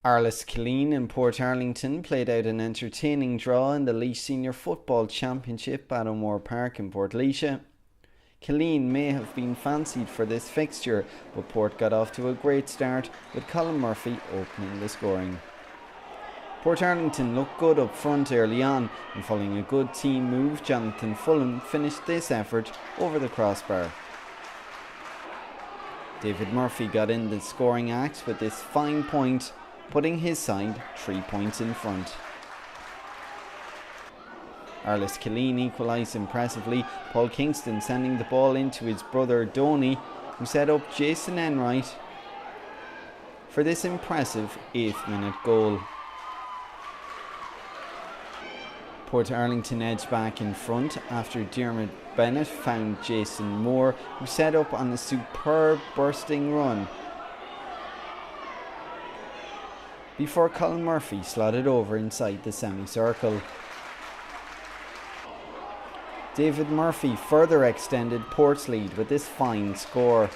Arles, Killeen and Portarlington played out an entertaining draw in the Laois Senior Football Championship at O'Moore Park in Portarlington. Killeen may have been fancied for this fixture, but Port got off to a great start with Colin Murphy opening the scoring. Portarlington looked good up front early on, and following a good team move, Jonathan Fulham finished this effort over the crossbar. David Murphy got in the scoring act with this fine point, putting his side 3 points in front. Arles Killeen equalised impressively, Paul Kingston sending the ball into his brother Donny, who set up Jason Enright for this impressive 8th minute goal. Portarlington edged back in front after Dermot Bennett found Jason Moore, who set up on a superb bursting run before Colin Murphy slotted over inside the semicircle. David Murphy further extended Port's lead with this fine score.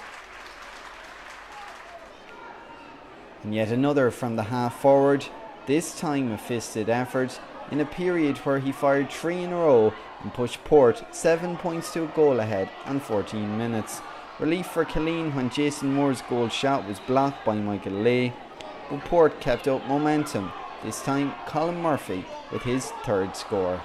And yet another from the half forward, this time a fisted effort, in a period where he fired 3 in a row and pushed Port 7 points to a goal ahead on 14 minutes. Relief for Killeen when Jason Moore's goal shot was blocked by Michael Laois, but Port kept up momentum, this time Colin Murphy with his 3rd score.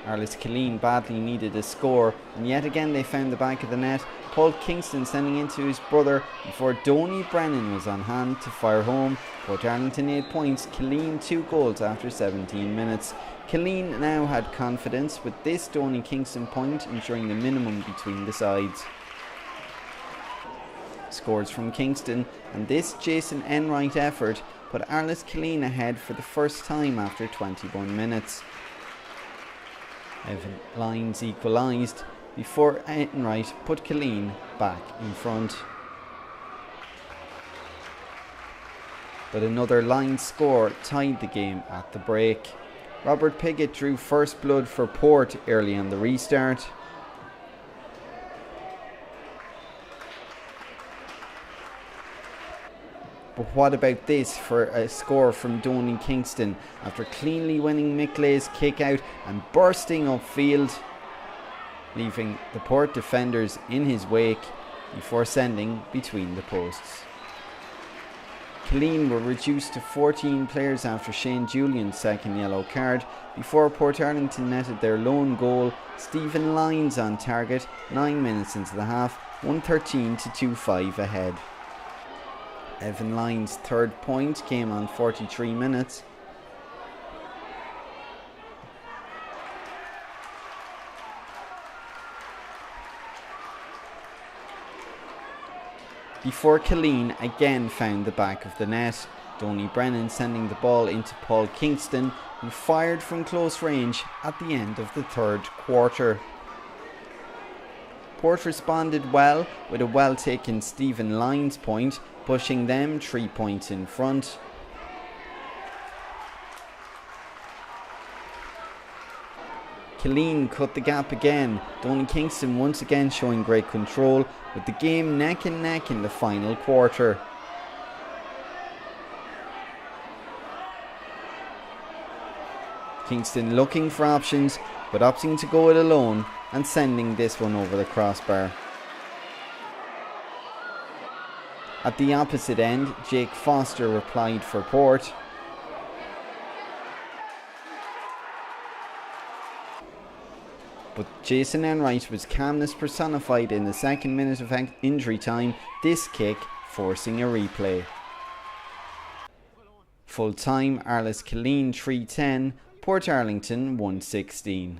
Arles Killeen badly needed a score, and yet again they found the back of the net. Paul Kingston sending into his brother before Donny Brennan was on hand to fire home. Portarlington 8 points, Killeen 2 goals after 17 minutes. Killeen now had confidence with this Donny Kingston point ensuring the minimum between the sides. Scores from Kingston and this Jason Enright effort put Arles Killeen ahead for the first time after 21 minutes. Evan Lyons equalised before Enright put Killeen back in front. But another Lyons score tied the game at the break. Robert Piggott drew first blood for Port early on the restart. But what about this for a score from Donny Kingston after cleanly winning Mick Lay's kick out and bursting upfield, leaving the Port defenders in his wake before sending between the posts. Killeen were reduced to 14 players after Shane Julian's 2nd yellow card before Portarlington netted their lone goal. Stephen Lyons on target 9 minutes into the half, 113 to 2-5 ahead. Evan Lyons' 3rd point came on 43 minutes. Before Killeen again found the back of the net, Donny Brennan sending the ball into Paul Kingston, who fired from close range at the end of the 3rd quarter. Port responded well with a well-taken Stephen Lyons point, pushing them 3 points in front. Killeen cut the gap again, Donny Kingston once again showing great control, with the game neck and neck in the final quarter. Kingston looking for options, but opting to go it alone and sending this one over the crossbar. At the opposite end, Jake Foster replied for Port. But Jason Enright was calmness personified in the 2nd minute of injury time, this kick forcing a replay. Full time, Arles Killeen 3-10, Portarlington 1-16.